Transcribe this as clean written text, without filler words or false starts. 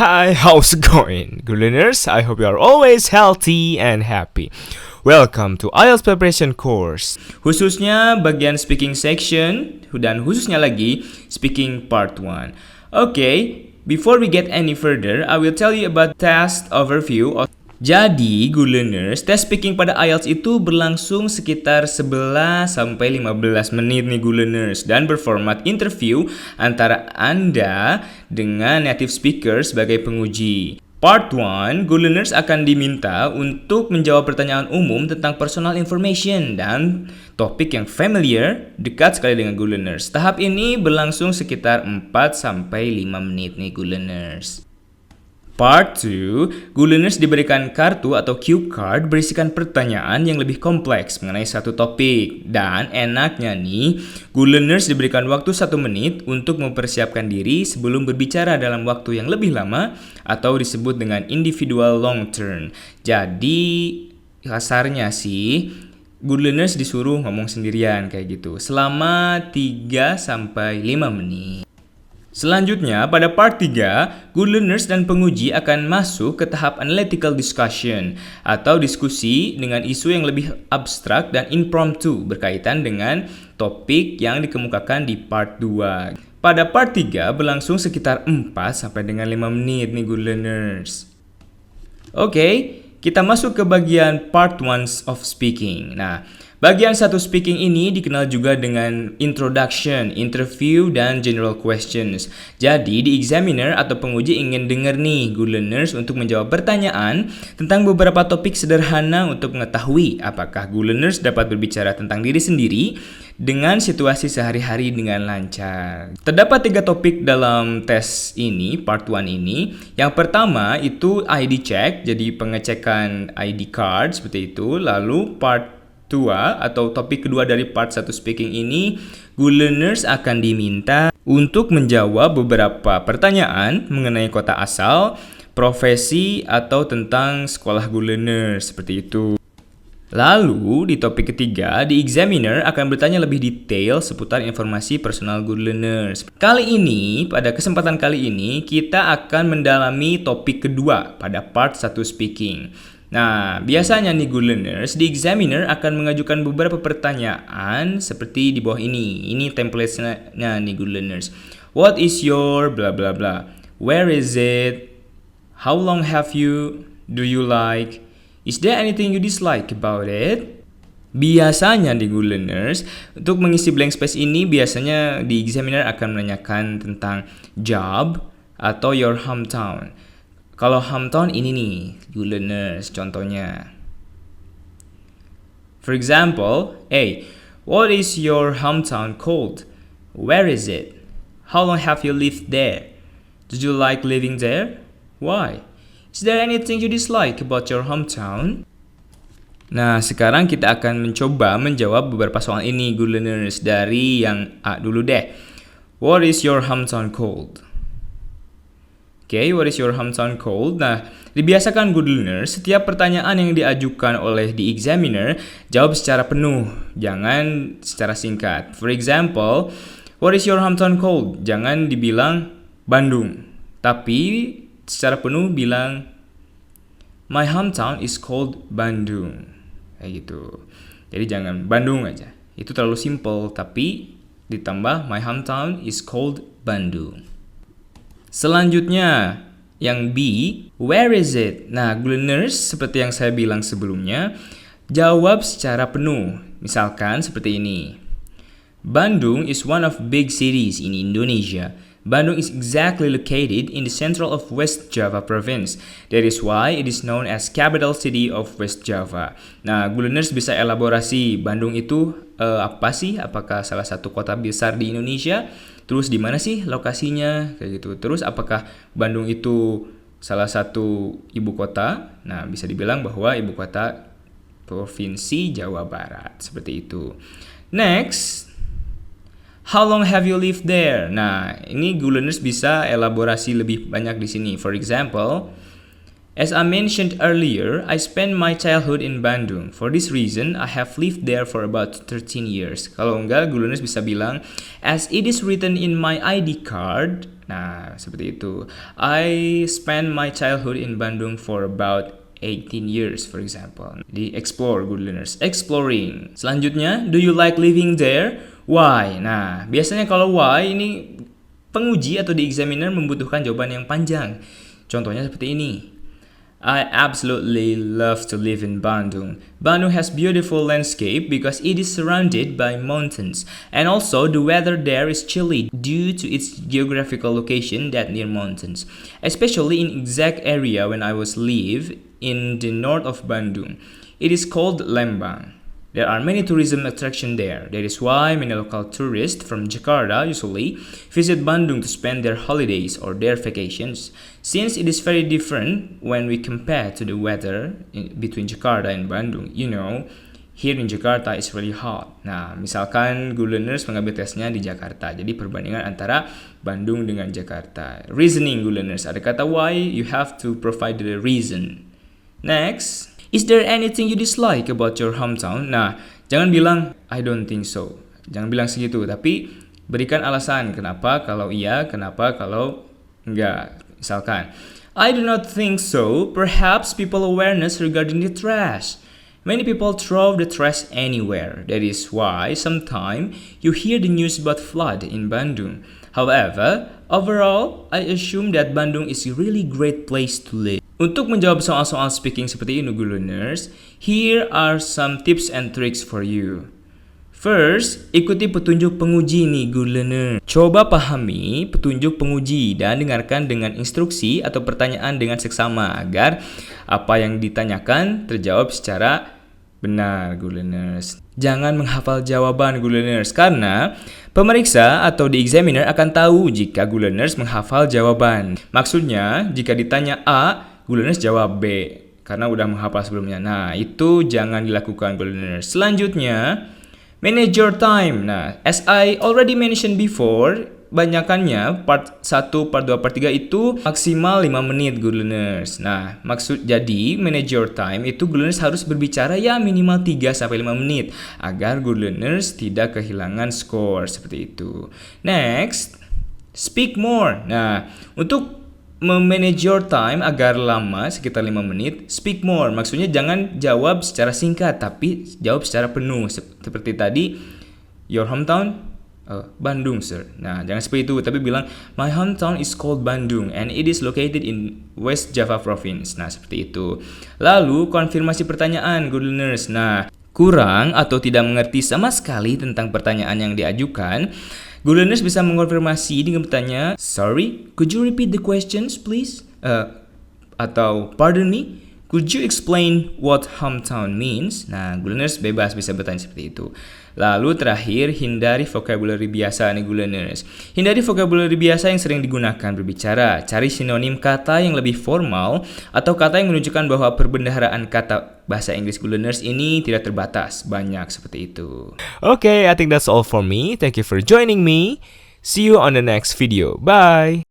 Hi, how's it going? Good learners, I hope you are always healthy and happy. Welcome to IELTS Preparation Course. Khususnya bagian speaking section dan khususnya lagi speaking part 1. Okay, before we get any further, I will tell you about test overview. Jadi, good learners, tes speaking pada IELTS itu berlangsung sekitar 11 sampai 15 menit nih good learners dan berformat interview antara Anda dengan native speaker sebagai penguji. Part 1, good learners akan diminta untuk menjawab pertanyaan umum tentang personal information dan topik yang familiar, dekat sekali dengan good learners. Tahap ini berlangsung sekitar 4 sampai 5 menit nih good learners. Part 2, good learners diberikan kartu atau cue card berisikan pertanyaan yang lebih kompleks mengenai satu topik. Dan enaknya nih, good learners diberikan waktu 1 menit untuk mempersiapkan diri sebelum berbicara dalam waktu yang lebih lama atau disebut dengan individual long turn. Jadi, kasarnya sih, good learners disuruh ngomong sendirian kayak gitu selama 3 sampai 5 menit. Selanjutnya, pada part 3, good learners dan penguji akan masuk ke tahap analytical discussion atau diskusi dengan isu yang lebih abstrak dan impromptu berkaitan dengan topik yang dikemukakan di part 2. Pada part 3 berlangsung sekitar 4 sampai dengan 5 menit nih good learners. Oke, kita masuk ke bagian part 1 of speaking. Nah, bagian 1 speaking ini dikenal juga dengan introduction, interview, dan general questions. Jadi, di examiner atau penguji ingin dengar nih good learners untuk menjawab pertanyaan tentang beberapa topik sederhana untuk mengetahui apakah good learners dapat berbicara tentang diri sendiri dengan situasi sehari-hari dengan lancar. Terdapat 3 topik dalam tes ini, part 1 ini. Yang pertama itu ID check, jadi pengecekan ID card seperti itu. Lalu part 2 atau topik kedua dari part 1 speaking ini, good learners akan diminta untuk menjawab beberapa pertanyaan mengenai kota asal, profesi, atau tentang sekolah good learners seperti itu. Lalu, di topik ketiga, di examiner akan bertanya lebih detail seputar informasi personal good learners. Pada kesempatan kali ini, kita akan mendalami topik kedua pada part 1 speaking. Nah, biasanya nih good learners, di examiner akan mengajukan beberapa pertanyaan seperti di bawah ini. Ini template-nya nih good learners. What is your bla bla bla? Where is it? How long have you? Do you like? Is there anything you dislike about it? Biasanya di good learners, untuk mengisi blank space ini biasanya di examiner akan menanyakan tentang job atau your hometown. Kalau hometown ini nih, good learners, contohnya. For example, A. What is your hometown called? Where is it? How long have you lived there? Did you like living there? Why? Is there anything you dislike about your hometown? Nah, sekarang kita akan mencoba menjawab beberapa soal ini, good learners, dari yang A dulu deh. What is your hometown called? Okay, what is your hometown called? Nah, dibiasakan good learners, setiap pertanyaan yang diajukan oleh the examiner, jawab secara penuh, jangan secara singkat. For example, what is your hometown called? Jangan dibilang Bandung, tapi secara penuh bilang my hometown is called Bandung. Kayak gitu. Jadi jangan Bandung aja. Itu terlalu simple, tapi ditambah my hometown is called Bandung. Selanjutnya, yang B, where is it? Nah, good learners, seperti yang saya bilang sebelumnya, jawab secara penuh. Misalkan seperti ini. Bandung is one of big cities in Indonesia. Bandung is exactly located in the central of West Java province. That is why it is known as capital city of West Java. Nah, good learners bisa elaborasi Bandung itu apa sih? Apakah salah satu kota besar di Indonesia? Terus di mana sih lokasinya? Kayak gitu. Terus apakah Bandung itu salah satu ibu kota? Nah, bisa dibilang bahwa ibu kota provinsi Jawa Barat. Seperti itu. Next, how long have you lived there? Nah, ini good learners bisa elaborasi lebih banyak di sini. For example, As I mentioned earlier, I spent my childhood in Bandung. For this reason, I have lived there for about 13 years. Kalau enggak, Guleners bisa bilang, as it is written in my ID card. Nah, seperti itu. I spent my childhood in Bandung for about 18 years, for example. Di explore, good learners. Exploring. Selanjutnya, do you like living there? Why? Nah, biasanya kalau why ini penguji atau di examiner membutuhkan jawaban yang panjang. Contohnya seperti ini. I absolutely love to live in Bandung. Bandung has beautiful landscape because it is surrounded by mountains. And also the weather there is chilly due to its geographical location that near mountains. Especially in exact area when I was live in the north of Bandung. It is called Lembang. There are many tourism attractions there. That is why many local tourists from Jakarta usually visit Bandung to spend their holidays or their vacations. Since it is very different when we compare to the weather between Jakarta and Bandung. You know, here in Jakarta it's really hot. Nah, misalkan good learners mengambil tesnya di Jakarta. Jadi perbandingan antara Bandung dengan Jakarta. Reasoning good learners. Ada kata why, you have to provide the reason. Next. Is there anything you dislike about your hometown? Nah, jangan bilang, I don't think so. Jangan bilang segitu, tapi berikan alasan kenapa kalau iya, kenapa kalau enggak. Misalkan, I do not think so. Perhaps people awareness regarding the trash. Many people throw the trash anywhere. That is why sometimes you hear the news about flood in Bandung. However, overall, I assume that Bandung is a really great place to live. Untuk menjawab soal-soal speaking seperti ini, good learners, here are some tips and tricks for you. First, ikuti petunjuk penguji nih, good learner. Coba pahami petunjuk penguji dan dengarkan dengan instruksi atau pertanyaan dengan seksama agar apa yang ditanyakan terjawab secara benar, good learners. Jangan menghafal jawaban, good learners, karena pemeriksa atau the examiner akan tahu jika good learners menghafal jawaban. Maksudnya, jika ditanya A, good learners jawab B karena udah menghafal sebelumnya. Nah, itu jangan dilakukan, good learners. Selanjutnya, manage your time. Nah, as I already mentioned before, banyakannya part 1, part 2, part 3 itu maksimal 5 menit, good learners. Nah, jadi manage your time itu good learners harus berbicara ya minimal 3 sampai 5 menit agar good learners tidak kehilangan skor seperti itu. Next, speak more. Nah, untuk memanage your time agar lama sekitar 5 menit, speak more. Maksudnya jangan jawab secara singkat tapi jawab secara penuh. Seperti tadi, your hometown? Bandung, sir. Nah, jangan seperti itu, tapi bilang my hometown is called Bandung and it is located in West Java Province. Nah, seperti itu. Lalu konfirmasi pertanyaan, good learners. Nah, kurang atau tidak mengerti sama sekali tentang pertanyaan yang diajukan, good learners bisa mengonfirmasi dengan bertanya, sorry, could you repeat the questions please? Atau pardon me, could you explain what hometown means? Nah, good learners bebas bisa bertanya seperti itu. Lalu terakhir, hindari vocabulary biasa nih, good learners. Hindari vocabulary biasa yang sering digunakan berbicara. Cari sinonim kata yang lebih formal atau kata yang menunjukkan bahwa perbendaharaan kata bahasa Inggris, good learners, ini tidak terbatas. Banyak seperti itu. Okay, I think that's all for me. Thank you for joining me. See you on the next video. Bye!